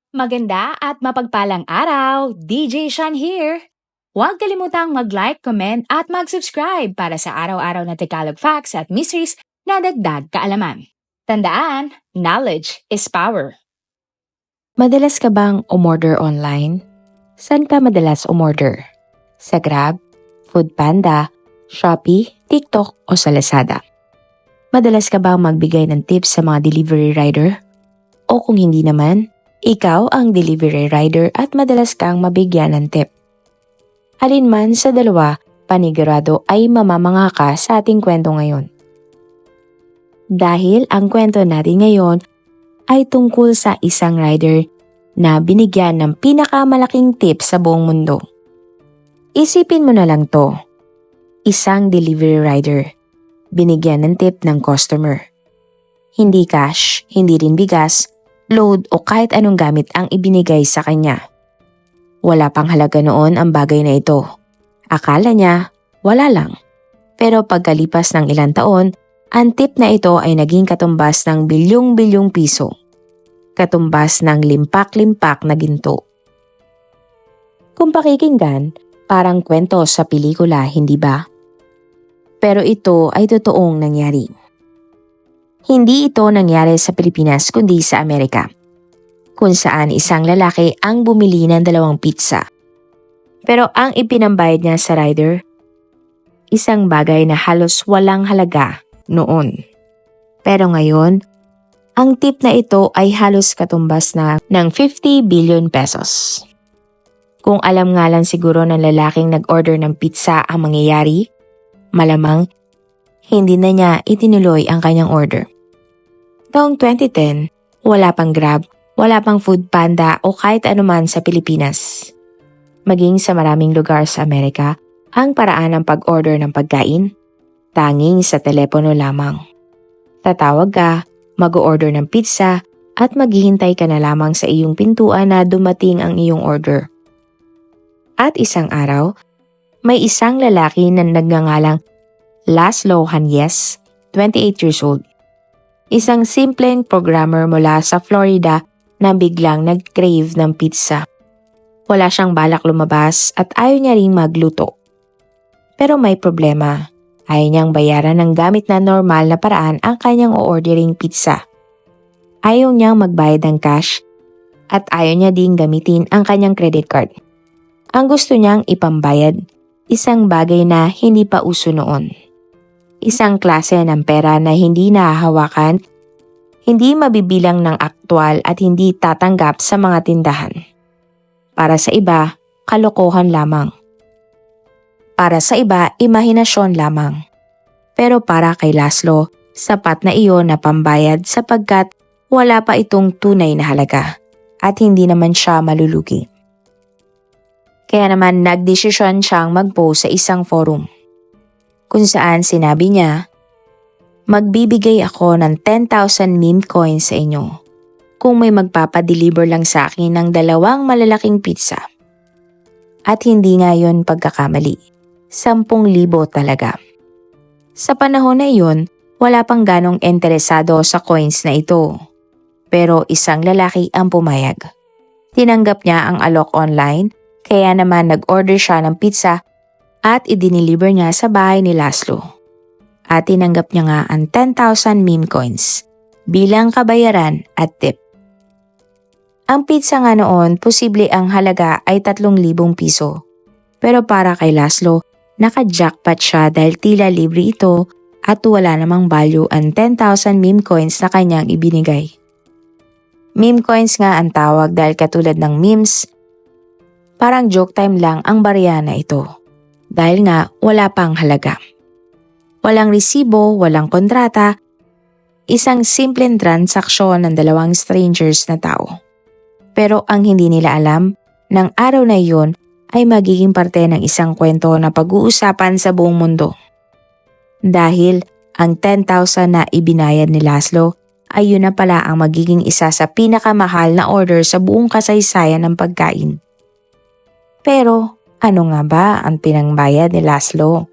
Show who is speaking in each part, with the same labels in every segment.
Speaker 1: Maganda at mapagpalang araw! DJ Shan here! Huwag kalimutang mag-like, comment at mag-subscribe para sa araw-araw na Tagalog facts at mysteries na dagdag kaalaman. Tandaan, knowledge is power.
Speaker 2: Madalas ka bang umorder online? Saan ka madalas umorder? Sa Grab, Foodpanda, Shopee, TikTok o sa Lazada? Madalas ka bang magbigay ng tips sa mga delivery rider? O kung hindi naman, ikaw ang delivery rider at madalas kang mabigyan ng tip. Alin man sa dalawa, panigurado ay mamamanga ka sa ating kwento ngayon. Dahil ang kwento natin ngayon ay tungkol sa isang rider na binigyan ng pinakamalaking tip sa buong mundo. Isipin mo na lang to. Isang delivery rider, binigyan ng tip ng customer. Hindi cash, hindi rin bigas, load o kahit anong gamit ang ibinigay sa kanya. Wala pang halaga noon ang bagay na ito. Akala niya, wala lang. Pero pagkalipas ng ilang taon, ang tip na ito ay naging katumbas ng bilyong-bilyong piso. Katumbas ng limpak-limpak na ginto. Kung pakikinggan, parang kwento sa pelikula, hindi ba? Pero ito ay totoong nangyari. Hindi ito nangyari sa Pilipinas kundi sa Amerika, kung saan isang lalaki ang bumili ng 2 pizza. Pero ang ipinambayad niya sa rider, isang bagay na halos walang halaga noon. Pero ngayon, ang tip na ito ay halos katumbas na ng 50 billion pesos. Kung alam nga lang siguro ng lalaking nag-order ng pizza ang mangyayari, malamang hindi na niya itinuloy ang kanyang order. Taong 2010, wala pang Grab, wala pang Foodpanda o kahit anuman sa Pilipinas. Maging sa maraming lugar sa Amerika, ang paraan ng pag-order ng pagkain, tanging sa telepono lamang. Tatawag ka, mag-order ng pizza at maghihintay ka na lamang sa iyong pintuan na dumating ang iyong order. At isang araw, may isang lalaki na nagngangalang Laszlo Hanyes, 28 years old. Isang simpleng programmer mula sa Florida na biglang nag-crave ng pizza. Wala siyang balak lumabas at ayaw niya ring magluto. Pero may problema. Ayaw niyang bayaran ng gamit na normal na paraan ang kanyang o-ordering pizza. Ayaw niyang magbayad ng cash at ayaw niya ding gamitin ang kanyang credit card. Ang gusto niyang ipambayad, isang bagay na hindi pa uso noon. Isang klase ng pera na hindi nahahawakan, hindi mabibilang ng aktwal at hindi tatanggap sa mga tindahan. Para sa iba, kalokohan lamang. Para sa iba, imahinasyon lamang. Pero para kay Laszlo, sapat na iyon na pambayad sapagkat wala pa itong tunay na halaga at hindi naman siya malulugi. Kaya naman nagdesisyon siyang mag-post sa isang forum, kung saan sinabi niya, magbibigay ako ng 10,000 meme coins sa inyo kung may magpapadeliver lang sa akin ng 2 malalaking pizza. At hindi nga yun pagkakamali, 10,000 talaga. Sa panahon na iyon, wala pang ganong interesado sa coins na ito. Pero isang lalaki ang pumayag. Tinanggap niya ang alok online, kaya naman nag-order siya ng pizza at i-deliver niya sa bahay ni Laszlo. At tinanggap niya nga ang 10,000 meme coins bilang kabayaran at tip. Ang pizza nga noon, posible ang halaga ay 3,000 piso. Pero para kay Laszlo, naka-jackpot siya dahil tila libre ito at wala namang value ang 10,000 meme coins na kanyang ibinigay. Meme coins nga ang tawag dahil katulad ng memes, parang joke time lang ang barya na ito. Dahil nga wala pang halaga. Walang resibo, walang kontrata, isang simpleng transaksyon ng 2 strangers na tao. Pero ang hindi nila alam, ng araw na iyon ay magiging parte ng isang kwento na pag-uusapan sa buong mundo. Dahil ang 10,000 na ibinayad ni Laszlo ay yun na pala ang magiging isa sa pinakamahal na order sa buong kasaysayan ng pagkain. Pero ano nga ba ang pinangbayad ni Laszlo?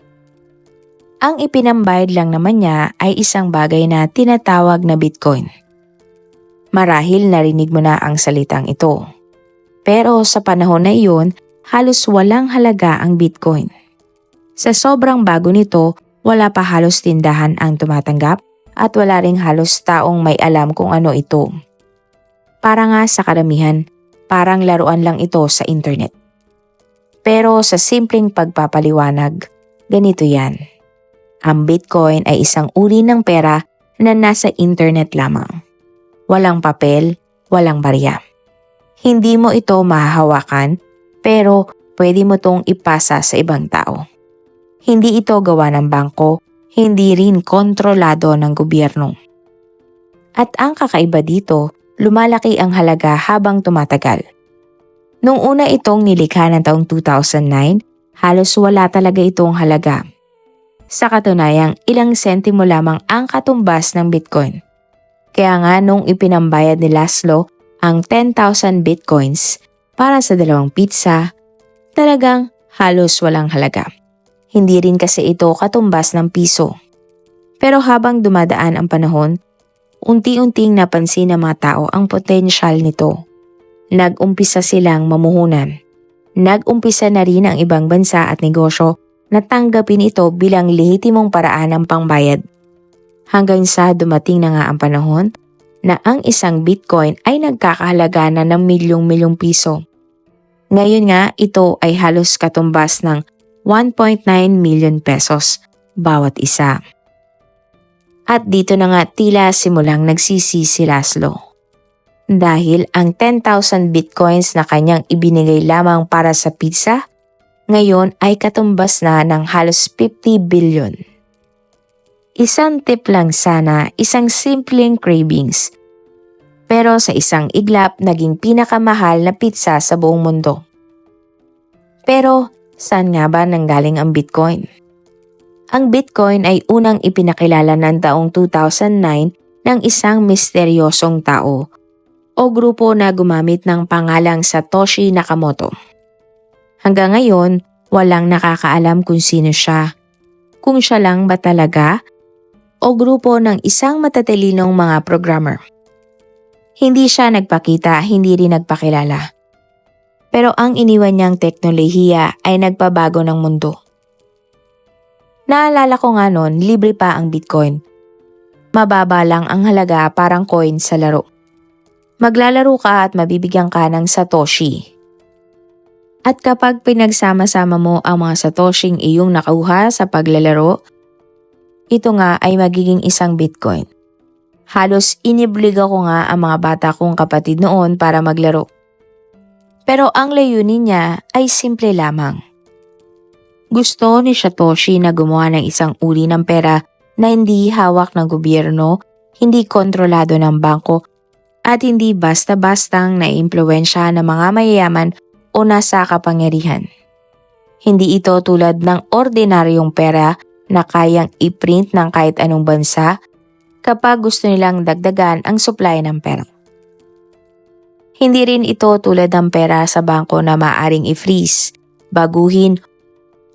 Speaker 2: Ang ipinambayad lang naman niya ay isang bagay na tinatawag na Bitcoin. Marahil narinig mo na ang salitang ito. Pero sa panahon na iyon, halos walang halaga ang Bitcoin. Sa sobrang bago nito, wala pa halos tindahan ang tumatanggap at wala ring halos taong may alam kung ano ito. Para nga sa karamihan, parang laruan lang ito sa internet. Pero sa simpleng pagpapaliwanag, ganito yan. Ang Bitcoin ay isang uri ng pera na nasa internet lamang. Walang papel, walang barya. Hindi mo ito mahahawakan, pero pwede mo itong ipasa sa ibang tao. Hindi ito gawa ng bangko, hindi rin kontrolado ng gobyerno. At ang kakaiba dito, lumalaki ang halaga habang tumatagal. Nung una itong nilikha ng taong 2009, halos wala talaga itong halaga. Sa katunayang, ilang sentimo lamang ang katumbas ng Bitcoin. Kaya nga nung ipinambayad ni Laszlo ang 10,000 Bitcoins para sa 2 pizza, talagang halos walang halaga. Hindi rin kasi ito katumbas ng piso. Pero habang dumadaan ang panahon, unti-unting napansin ng mga tao ang potensyal nito. Nag-umpisa silang mamuhunan. Nag-umpisa na rin ang ibang bansa at negosyo na tanggapin ito bilang lehitimong paraan ng pangbayad. Hanggang sa dumating na nga ang panahon na ang isang Bitcoin ay nagkakahalaga na ng milyong-milyong piso. Ngayon nga ito ay halos katumbas ng 1.9 million pesos bawat isa. At dito na nga tila simulang nagsisi si Laszlo. Dahil ang 10,000 Bitcoins na kanyang ibinigay lamang para sa pizza, ngayon ay katumbas na ng halos 50 billion. Isang tip lang sana, isang simpleng cravings. Pero sa isang iglap, naging pinakamahal na pizza sa buong mundo. Pero saan nga ba nanggaling ang Bitcoin? Ang Bitcoin ay unang ipinakilala ng taong 2009 ng isang misteryosong tao o grupo na gumamit ng pangalang Satoshi Nakamoto. Hanggang ngayon, walang nakakaalam kung sino siya, kung siya lang ba talaga o grupo ng isang matatalinong mga programmer. Hindi siya nagpakita, hindi rin nagpakilala. Pero ang iniwan niyang teknolohiya ay nagpabago ng mundo. Naalala ko nga noon, libre pa ang Bitcoin. Mababa lang ang halaga, parang coin sa laro. Maglalaro ka at mabibigyan ka ng Satoshi. At kapag pinagsama-sama mo ang mga Satoshing iyong nakuha sa paglalaro, ito nga ay magiging isang Bitcoin. Halos inibliga ko nga ang mga bata kong kapatid noon para maglaro. Pero ang layunin niya ay simple lamang. Gusto ni Satoshi na gumawa ng isang uri ng pera na hindi hawak ng gobyerno, hindi kontrolado ng bangko, at hindi basta-bastang naiimpluwensya ng mga mayayaman o nasa kapangyarihan. Hindi ito tulad ng ordinaryong pera na kayang i-print ng kahit anong bansa kapag gusto nilang dagdagan ang supply ng pera. Hindi rin ito tulad ng pera sa bangko na maaring i-freeze, baguhin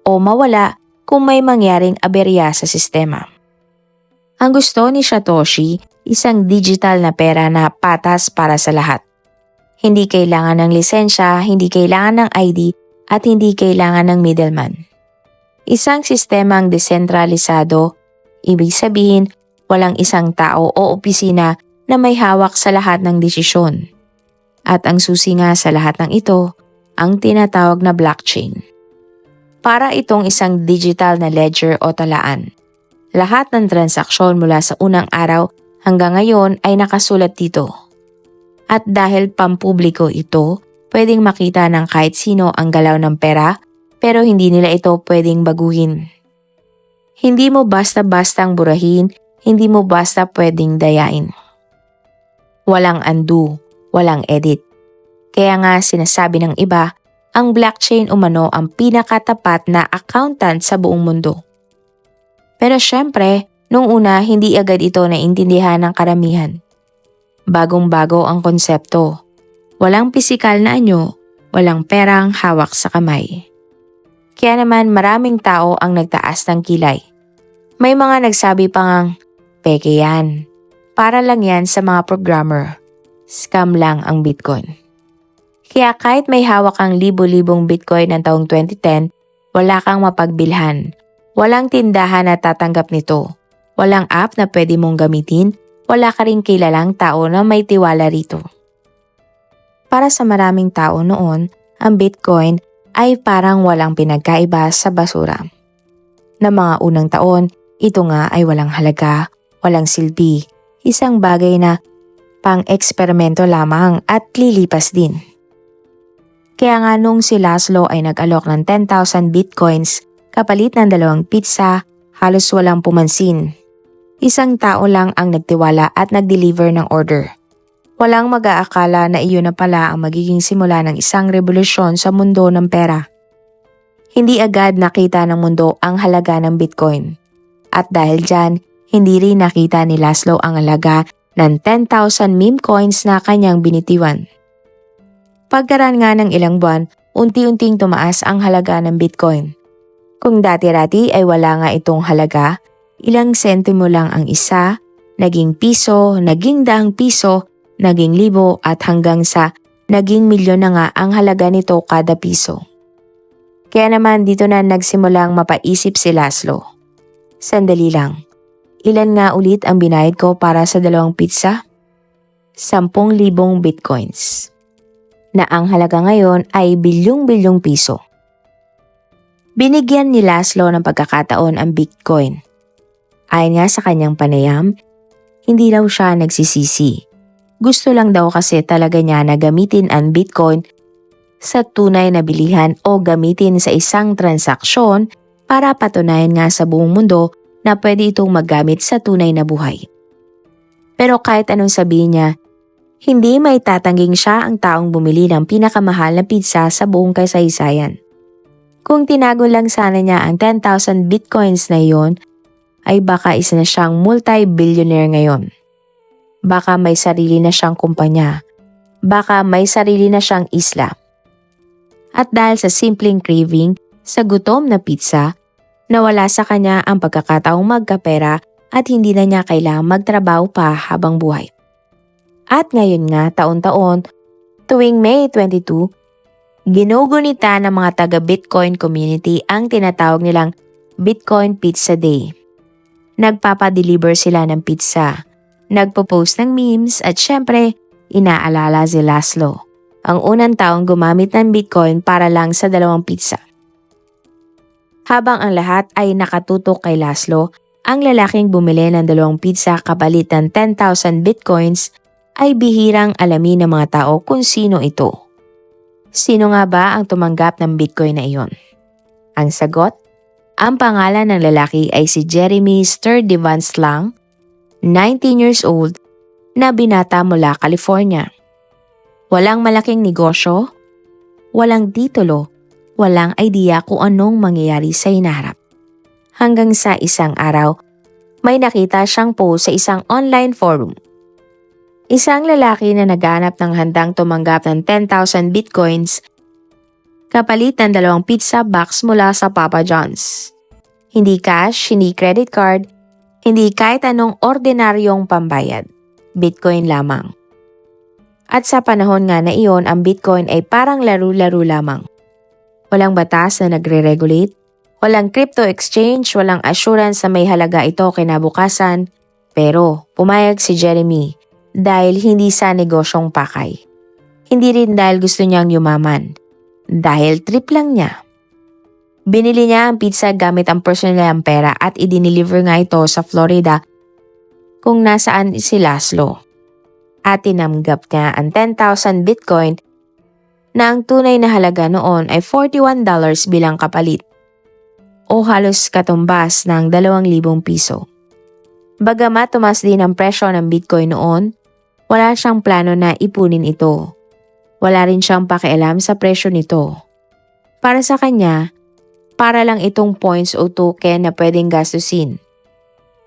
Speaker 2: o mawala kung may mangyaring aberya sa sistema. Ang gusto ni Satoshi, isang digital na pera na patas para sa lahat. Hindi kailangan ng lisensya, hindi kailangan ng ID, at hindi kailangan ng middleman. Isang sistemang desentralisado, ibig sabihin walang isang tao o opisina na may hawak sa lahat ng desisyon. At ang susi nga sa lahat ng ito, ang tinatawag na blockchain. Para itong isang digital na ledger o talaan. Lahat ng transaksyon mula sa unang araw hanggang ngayon ay nakasulat dito. At dahil pampubliko ito, pwedeng makita ng kahit sino ang galaw ng pera, pero hindi nila ito pwedeng baguhin. Hindi mo basta-bastang burahin, hindi mo basta pwedeng dayain. Walang undo, walang edit. Kaya nga sinasabi ng iba, ang blockchain umano ang pinakatapat na accountant sa buong mundo. Pero syempre, nung una hindi agad ito naintindihan ng karamihan. Bagong-bago ang konsepto. Walang pisikal na anyo, walang perang hawak sa kamay. Kaya naman maraming tao ang nagtaas ng kilay. May mga nagsabi pa ngang, peke yan. Para lang yan sa mga programmer. Scam lang ang Bitcoin. Kaya kahit may hawak kang libo-libong Bitcoin ng taong 2010, wala kang mapagbilhan. Walang tindahan na tatanggap nito. Walang app na pwede mong gamitin. Wala ka ring kilalang tao na may tiwala rito. Para sa maraming tao noon, ang Bitcoin ay parang walang pinagkaiba sa basura. Na mga unang taon, ito nga ay walang halaga, walang silbi, isang bagay na pang-eksperimento lamang at lilipas din. Kaya nga nung si Laszlo ay nag-alok ng 10,000 Bitcoins kapalit ng 2 pizza, halos walang pumansin. Isang tao lang ang nagtiwala at nag-deliver ng order. Walang mag-aakala na iyon na pala ang magiging simula ng isang revolusyon sa mundo ng pera. Hindi agad nakita ng mundo ang halaga ng Bitcoin. At dahil dyan, hindi rin nakita ni Laszlo ang halaga ng 10,000 meme coins na kanyang binitiwan. Pagkaraan nga ng ilang buwan, unti-unting tumaas ang halaga ng Bitcoin. Kung dati-rati ay wala nga itong halaga, ilang sentimo lang ang isa, naging piso, naging 100 piso, naging 1,000 at hanggang sa naging milyon na nga ang halaga nito kada piso. Kaya naman dito na nagsimulang mapaisip si Laszlo. Sandali lang, ilan nga ulit ang binayad ko para sa 2 pizza? 10,000 Bitcoins. Na ang halaga ngayon ay bilyong-bilyong piso. Binigyan ni Laszlo ng pagkakataon ang Bitcoin. Ayon nga sa kanyang panayam, hindi daw siya nagsisisi. Gusto lang daw kasi talaga niya na gamitin ang Bitcoin sa tunay na bilihan o gamitin sa isang transaksyon para patunayan nga sa buong mundo na pwede itong maggamit sa tunay na buhay. Pero kahit anong sabihin niya, hindi may tatangging siya ang taong bumili ng pinakamahal na pizza sa buong kasaysayan. Kung tinago lang sana niya ang 10,000 Bitcoins na iyon, ay baka isa na siyang multi-billionaire ngayon. Baka may sarili na siyang kumpanya. Baka may sarili na siyang isla. At dahil sa simpleng craving sa gutom na pizza, nawala sa kanya ang pagkakataong magkapera at hindi na niya kailangang magtrabaho pa habang buhay. At ngayon nga taon-taon, tuwing May 22, ginugunita ng mga taga-Bitcoin community ang tinatawag nilang Bitcoin Pizza Day. Nagpapadeliver sila ng pizza, nagpo-post ng memes at syempre, inaalala si Laszlo, ang unang taong gumamit ng Bitcoin para lang sa 2 pizza. Habang ang lahat ay nakatutok kay Laszlo, ang lalaking bumili ng 2 pizza kapalit ng 10,000 Bitcoins ay bihirang alamin ng mga tao kung sino ito. Sino nga ba ang tumanggap ng Bitcoin na iyon? Ang sagot? Ang pangalan ng lalaki ay si Jeremy Sturdivant lang, 19 years old, na binata mula California. Walang malaking negosyo, walang titulo, walang idea kung anong mangyayari sa hinaharap. Hanggang sa isang araw, may nakita siyang post sa isang online forum. Isang lalaki na naghanap ng handang tumanggap ng 10,000 Bitcoins kapalit ng 2 pizza box mula sa Papa John's. Hindi cash, hindi credit card, hindi kahit anong ordinaryong pambayad. Bitcoin lamang. At sa panahon nga na iyon, ang Bitcoin ay parang laro-laro lamang. Walang batas na nagre-regulate, walang crypto exchange, walang assurance na may halaga ito kinabukasan. Pero pumayag si Jeremy dahil hindi sa negosyong pakay. Hindi rin dahil gusto niyang yumaman. Dahil trip lang niya. Binili niya ang pizza gamit ang personal niyang pera at idiniliver nga ito sa Florida kung nasaan si Laszlo. At tinanggap niya ang 10,000 Bitcoin na ang tunay na halaga noon ay $41 bilang kapalit o halos katumbas ng 2,000 piso. Bagamat tumaas din ang presyo ng Bitcoin noon, wala siyang plano na ipunin ito. Wala rin siyang pakialam sa presyo nito. Para sa kanya, para lang itong points o token na pwedeng gastusin.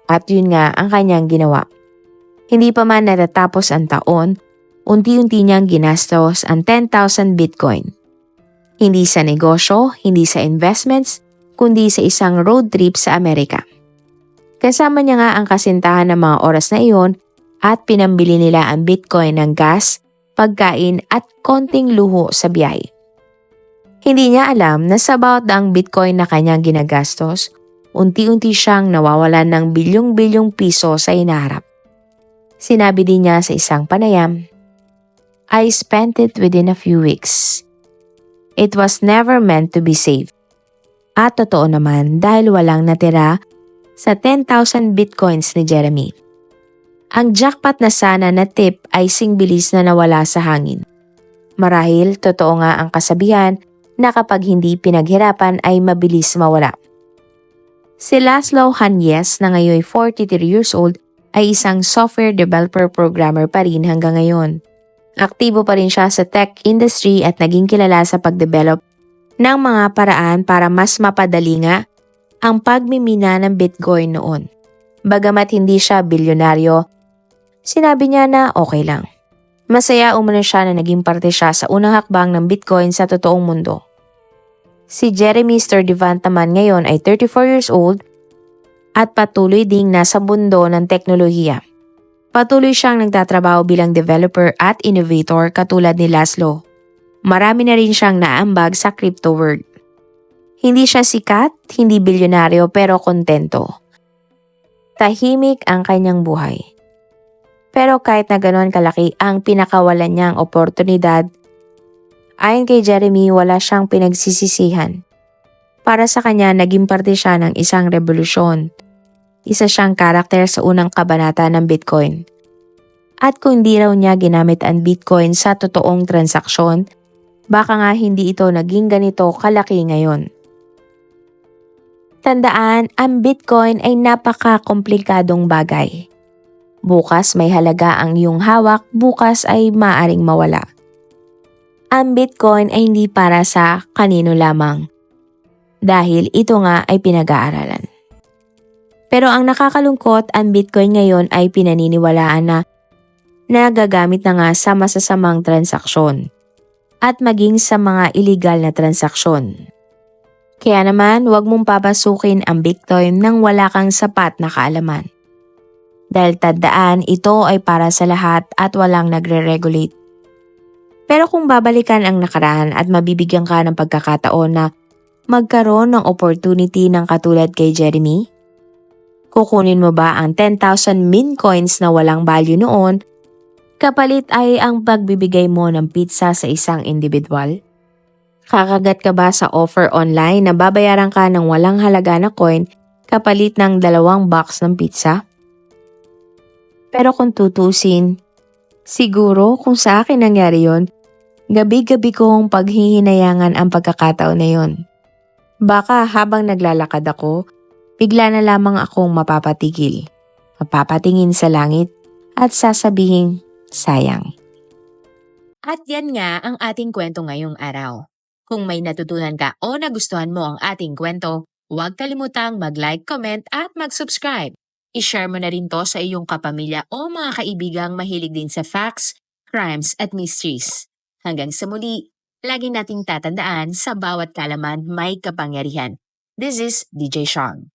Speaker 2: At yun nga ang kanyang ginawa. Hindi pa man natatapos ang taon, unti-unti niyang ginastos ang 10,000 Bitcoin. Hindi sa negosyo, hindi sa investments, kundi sa isang road trip sa Amerika. Kasama niya nga ang kasintahan ng mga oras na iyon at pinambili nila ang Bitcoin ng gas, pagkain at konting luho sa biyahe. Hindi niya alam na sa bawat daang Bitcoin na kanyang ginagastos, unti-unti siyang nawawalan ng bilyong-bilyong piso sa hinaharap. Sinabi din niya sa isang panayam, "I spent it within a few weeks. It was never meant to be saved." At totoo naman dahil walang natira sa 10,000 Bitcoins ni Jeremy. Ang jackpot na sana na tip ay singbilis na nawala sa hangin. Marahil totoo nga ang kasabihan na kapag hindi pinaghirapan ay mabilis mawala. Si Laszlo Hanyes na ngayon 43 years old ay isang software developer programmer pa rin hanggang ngayon. Aktibo pa rin siya sa tech industry at naging kilala sa pagdevelop ng mga paraan para mas mapadali nga ang pagmimina ng Bitcoin noon. Bagamat hindi siya bilyonaryo, sinabi niya na okay lang. Masaya umano siya na naging parte siya sa unang hakbang ng Bitcoin sa totoong mundo. Si Jeremy Sturdivant naman ngayon ay 34 years old at patuloy ding nasa mundo ng teknolohiya. Patuloy siyang nagtatrabaho bilang developer at innovator katulad ni Laszlo. Marami na rin siyang naambag sa crypto world. Hindi siya sikat, hindi bilyonaryo pero kontento. Tahimik ang kanyang buhay. Pero kahit na ganoon kalaki ang pinakawalan niyang oportunidad, ayon kay Jeremy wala siyang pinagsisisihan. Para sa kanya naging parte siya ng isang revolusyon. Isa siyang karakter sa unang kabanata ng Bitcoin. At kung hindi raw niya ginamit ang Bitcoin sa totoong transaksyon, baka nga hindi ito naging ganito kalaki ngayon. Tandaan, ang Bitcoin ay napaka-komplikadong bagay. Bukas may halaga ang iyong hawak, bukas ay maaring mawala. Ang Bitcoin ay hindi para sa kanino lamang. Dahil ito nga ay pinag-aaralan. Pero ang nakakalungkot, ang Bitcoin ngayon ay pinaniniwalaan na nagagamit na nga sa masasamang transaksyon at maging sa mga illegal na transaksyon. Kaya naman, huwag mong papasukin ang Bitcoin nang wala kang sapat na kaalaman. Dahil tandaan, ito ay para sa lahat at walang nagre-regulate. Pero kung babalikan ang nakaraan at mabibigyan ka ng pagkakataon na magkaroon ng opportunity ng katulad kay Jeremy, kukunin mo ba ang 10,000 min coins na walang value noon, kapalit ay ang pagbibigay mo ng pizza sa isang individual? Kakagat ka ba sa offer online na babayaran ka ng walang halaga na coin kapalit ng 2 box ng pizza? Pero kung tutusin, siguro kung sa akin nangyari yon, gabi-gabi kong paghihinayangan ang pagkakataon na yon. Baka habang naglalakad ako, bigla na lamang akong mapapatigil, mapapatingin sa langit at sasabihin, sayang.
Speaker 1: At yan nga ang ating kwento ngayong araw. Kung may natutunan ka o nagustuhan mo ang ating kwento, huwag kalimutang mag-like, comment at mag-subscribe. I-share mo na rin to sa iyong kapamilya o mga kaibigang mahilig din sa facts, crimes at mysteries. Hanggang sa muli, lagi nating tatandaan sa bawat kaalaman may kapangyarihan. This is DJ Sean.